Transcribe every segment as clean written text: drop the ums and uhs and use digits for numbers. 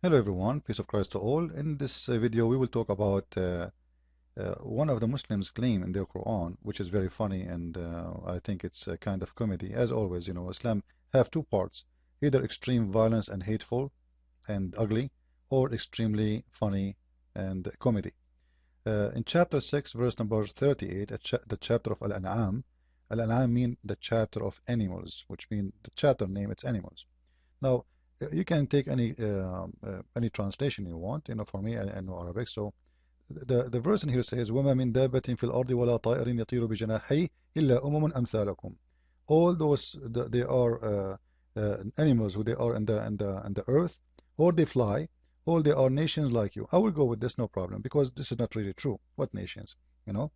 Hello everyone, peace of Christ to all. In this video we will talk about one of the Muslims' claim in their Quran, which is very funny, and I think it's a kind of comedy. As always, Islam have two parts, either extreme violence and hateful and ugly, or extremely funny and comedy. In chapter 6, verse number 38, the chapter of Al-An'am, Al-An'am mean the chapter of animals, which mean the chapter name, it's animals. Now, you can take any translation you want. For me, I know Arabic, so the verse in here says, وَمَا مِن دَابَّةٍ فِي الْأَرْضِ وَلَا طَائِرٍ يَطِيرُ بِجَنَاحَيْهِ إِلَّا أُمَمٌ أَمْثَالُكُم. All those they are animals who they are in the earth, or they fly, or they are nations like you. I will go with this, no problem, because this is not really true. What nations? You know,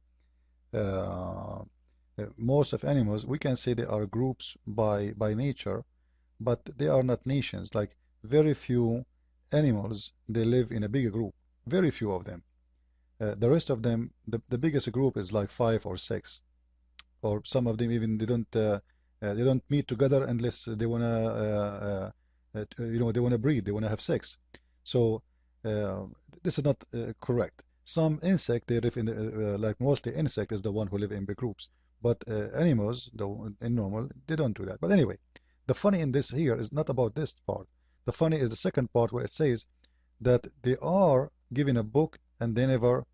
uh, most of animals we can say they are groups by nature, but they are not nations. Like very few animals, they live in a big group. Very few of them. The rest of them, the biggest group is like 5 or 6, or some of them even they don't meet together unless they they wanna breed, they wanna have sex. So uh, this is not correct. Some insect they live in like mostly insect is the one who live in big groups, but animals, though in normal, they don't do that. But anyway, the funny in this here is not about this part. The funny is the second part where it says that they are given a book and they never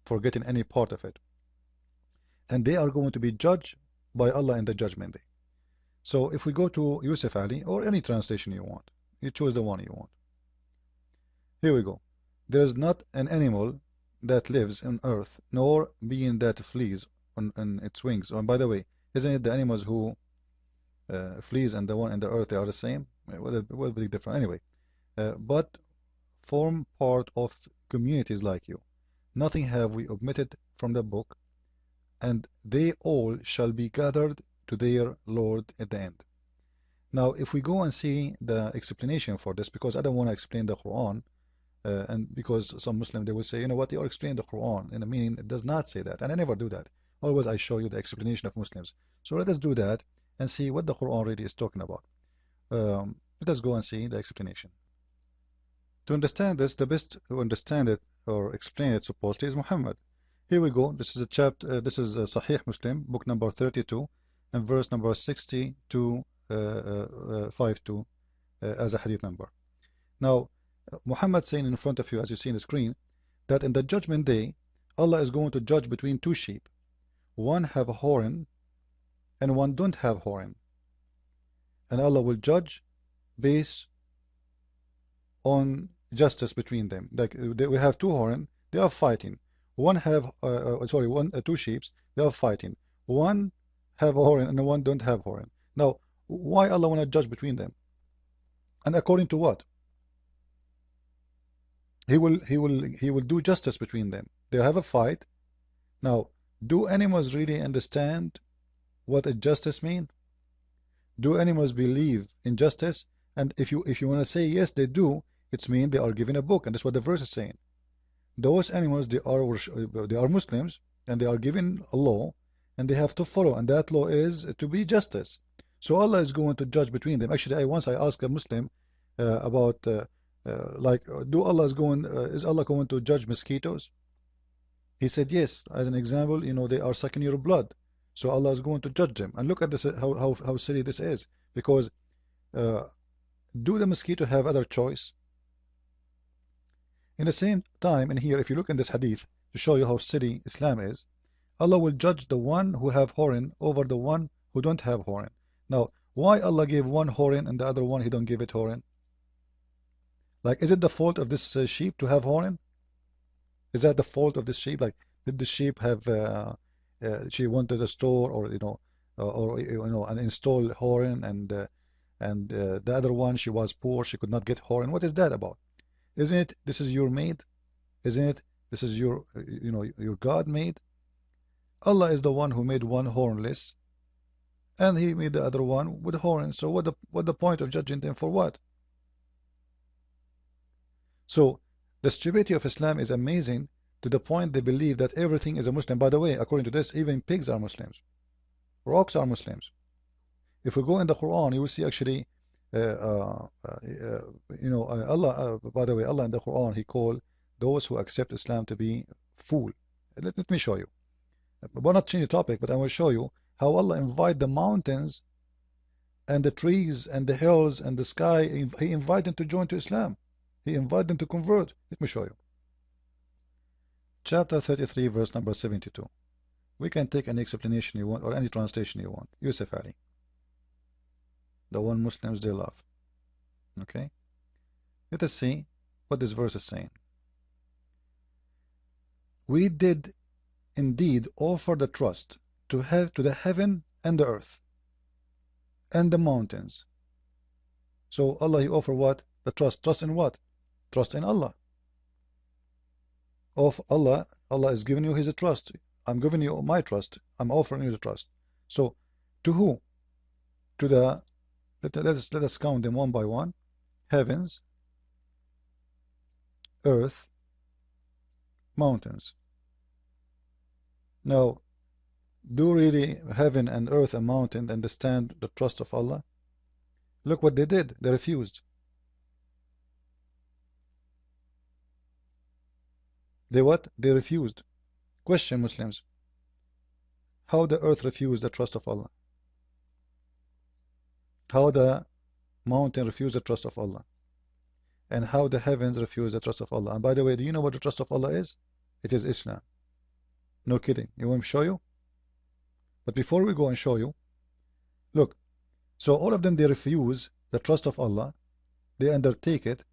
forgetting any part of it. And they are going to be judged by Allah in the judgment day. So if we go to Yusuf Ali or any translation you want, you choose the one you want. Here we go. There is not an animal that lives on earth, nor being that flees on its wings. And by the way, isn't it the animals who fleas and the one in the earth, they are the same? What big difference? Anyway, but form part of communities like you. Nothing have we omitted from the book, and they all shall be gathered to their Lord at the end. Now, if we go and see the explanation for this, because I don't want to explain the Quran, and because some Muslim they will say, you know what, you are explaining the Quran, and I mean it does not say that, and I never do that. Always I show you the explanation of Muslims. So let us do that and see what the Quran really is talking about. Let us go and see the explanation. To understand this, the best to understand it or explain it supposedly is Muhammad. Here we go. This is a chapter. This is Sahih Muslim, book number 32, and verse number 60 to 52 as a hadith number. Now, Muhammad saying in front of you, as you see on the screen, that in the judgment day, Allah is going to judge between two sheep. One have a horn, and one don't have horn. And Allah will judge based on justice between them. Like we have two horn, they are fighting. One have two sheep, they are fighting. One have a horn and one don't have horn. Now, why Allah want to judge between them? And according to what? He will do justice between them. They have a fight. Now, do animals really understand what a justice mean? Do animals believe in justice? And if you want to say yes, they do, it's mean they are given a book, and that's what the verse is saying. Those animals they are Muslims, and they are given a law, and they have to follow, and that law is to be justice. So Allah is going to judge between them. Actually, once I asked a Muslim about is Allah going to judge mosquitoes? He said yes. As an example, they are sucking your blood, so Allah is going to judge them. And look at this, how silly this is, because do the mosquito have other choice? In the same time, in here, if you look in this hadith to show you how silly Islam is, Allah will judge the one who have horn over the one who don't have horn. Now, why Allah gave one horn and the other one He don't give it horn? Like, is it the fault of this sheep to have horn? Is that the fault of this sheep? Like, did the sheep have she wanted a store, or an installed horn, and the other one she was poor, she could not get horn? What is that about? Isn't it this is your made? Isn't it this is your your God made? Allah is the one who made one hornless, and He made the other one with horn. So what the point of judging them for what? So the stupidity of Islam is amazing, to the point they believe that everything is a Muslim. By the way, according to this, even pigs are Muslims. Rocks are Muslims. If we go in the Quran, you will see actually Allah, by the way, Allah in the Quran, He called those who accept Islam to be fool. Let me show you. We're not changing the topic, but I will show you how Allah invite the mountains and the trees and the hills and the sky. He invited them to join to Islam. He invited them to convert. Let me show you. Chapter 33, verse number 72. We can take any explanation you want or any translation you want. Yusuf Ali, the one Muslims they love. Okay? Let us see what this verse is saying. We did indeed offer the trust to the heaven and the earth and the mountains. So Allah, He offer what? The trust. Trust in what? Trust in Allah. Of Allah, Allah is giving you His trust. I'm giving you my trust. I'm offering you the trust. So, to who? To the, let us count them one by one. Heavens, earth, mountains. Now, do really heaven and earth and mountain understand the trust of Allah? Look what they did. They refused. They what? They refused. Question, Muslims. How the earth refused the trust of Allah? How the mountain refused the trust of Allah? And how the heavens refuse the trust of Allah? And by the way, do you know what the trust of Allah is? It is Islam. No kidding. You want me to show you? But before we go and show you, look. So all of them, they refuse the trust of Allah. They undertake it.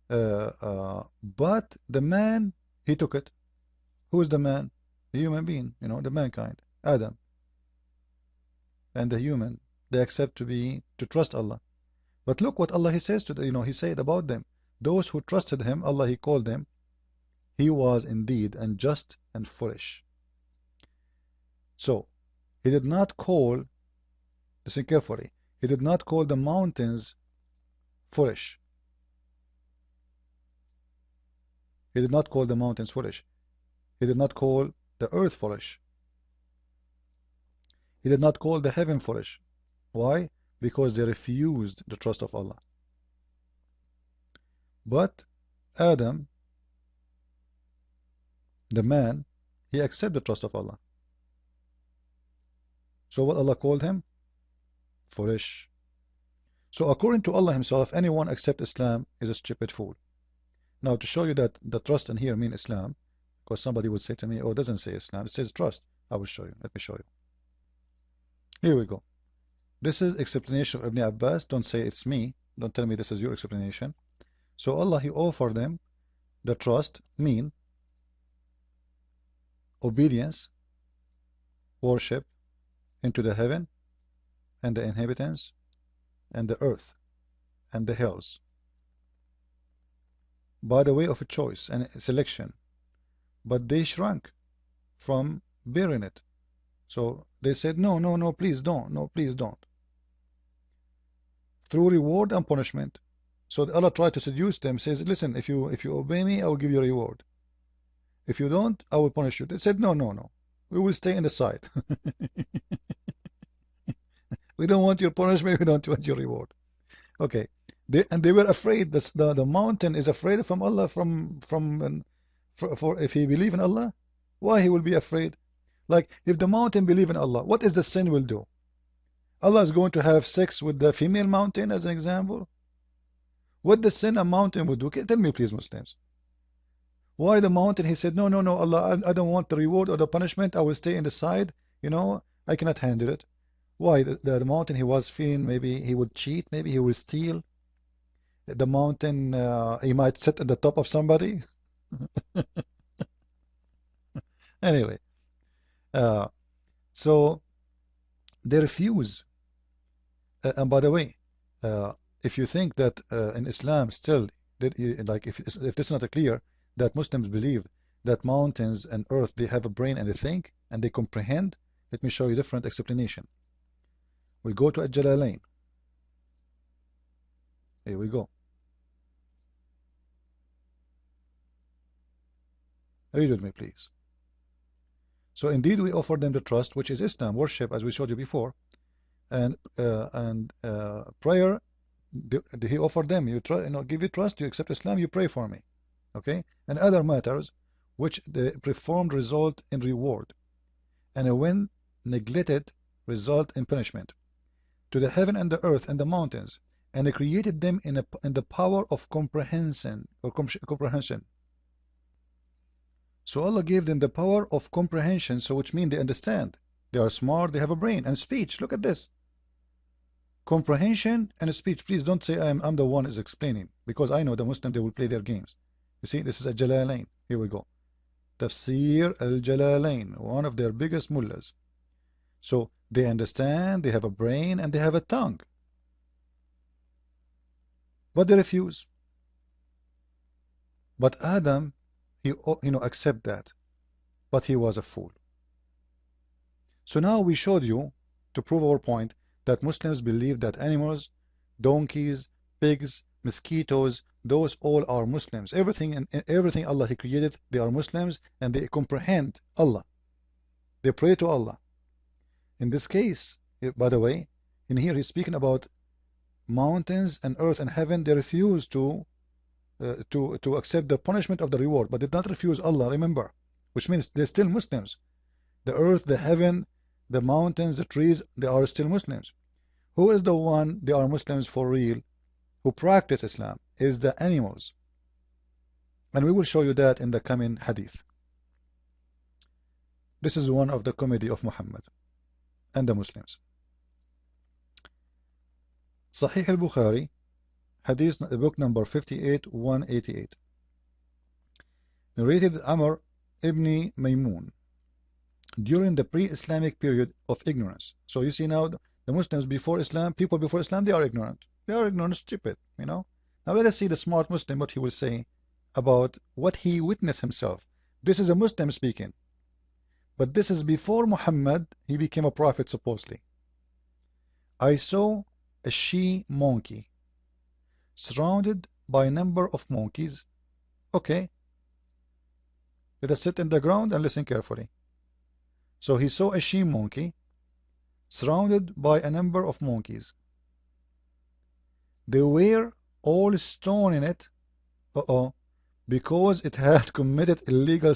But the man, he took it. Who is the man? The human being, the mankind. Adam. And the human, they accept to trust Allah. But look what Allah He says to them, He said about them. Those who trusted Him, Allah He called them, He was indeed unjust and foolish. So, He did not call, listen carefully, He did not call the mountains foolish. He did not call the mountains foolish. He did not call the earth foolish. He did not call the heaven foolish. Why? Because they refused the trust of Allah. But Adam, the man, he accepted the trust of Allah. So what Allah called him? Foolish. So according to Allah Himself, anyone except Islam is a stupid fool. Now to show you that the trust in here means Islam, because somebody would say to me, oh, it doesn't say Islam, it says trust. I will show you. Let me show you. Here we go. This is explanation of Ibn Abbas. Don't say it's me. Don't tell me this is your explanation. So Allah, He offered them the trust, mean obedience, worship into the heaven and the inhabitants and the earth and the hills by the way of a choice and selection. But they shrank from bearing it. So they said, no, no, no, please don't. No, please don't. Through reward and punishment. So Allah tried to seduce them, says, listen, if you obey me, I will give you a reward. If you don't, I will punish you. They said, no, no, no. We will stay in the side. We don't want your punishment, we don't want your reward. Okay. They were afraid. The mountain is afraid from Allah for if he believe in Allah. Why he will be afraid? Like if the mountain believe in Allah, what is the sin will do? Allah is going to have sex with the female mountain as an example. What the sin a mountain would do? Tell me please, Muslims. Why the mountain? He said, no, no, no, Allah, I don't want the reward or the punishment. I will stay in the side. I cannot handle it. Why? The mountain, he was feeling maybe he would cheat, maybe he will steal. The mountain, he might sit at the top of somebody. Anyway, so they refuse. And by the way, if you think that in Islam still, like if this is not clear, that Muslims believe that mountains and earth, they have a brain and they think and they comprehend, let me show you different explanation. We go to Al-Jalalain. Here we go. Read with me, please. So indeed we offer them the trust, which is Islam, worship, as we showed you before, and prayer he offered them, you try, give you trust, you accept Islam, you pray for me. Okay? And other matters which the performed result in reward, and when neglected result in punishment. To the heaven and the earth and the mountains, and they created them in the power of comprehension or comprehension. So Allah gave them the power of comprehension, so which means they understand. They are smart, they have a brain and speech. Look at this. Comprehension and speech. Please don't say I'm the one is explaining, because I know the Muslim, they will play their games. You see, this is a Jalalain. Here we go. Tafsir al-Jalalain, one of their biggest mullahs. So they understand, they have a brain, and they have a tongue. But they refuse. But Adam, he accept that. But he was a fool. So now we showed you, to prove our point, that Muslims believe that animals, donkeys, pigs, mosquitoes, those all are Muslims. Everything Allah He created, they are Muslims, and they comprehend Allah. They pray to Allah. In this case, by the way, in here he's speaking about mountains and earth and heaven. They refuse to accept the punishment of the reward, but did not refuse Allah, remember, which means they're still Muslims. The earth, the heaven, the mountains, the trees, they are still Muslims. Who is the one they are Muslims for real, who practice Islam, is the animals. And we will show you that in the coming hadith. This is one of the comedy of Muhammad and the Muslims. Sahih al-Bukhari, hadith book number 58,188. Narrated Amr ibn Maymun during the pre-Islamic period of ignorance. So you see now the Muslims before Islam, people before Islam, they are ignorant. They are ignorant, stupid, Now let us see the smart Muslim, what he will say about what he witnessed himself. This is a Muslim speaking. But this is before Muhammad, he became a prophet supposedly. I saw a she-monkey surrounded by a number of monkeys. Okay. Let us sit in the ground and listen carefully. So he saw a she-monkey surrounded by a number of monkeys. They were all stoning it, because it had committed illegal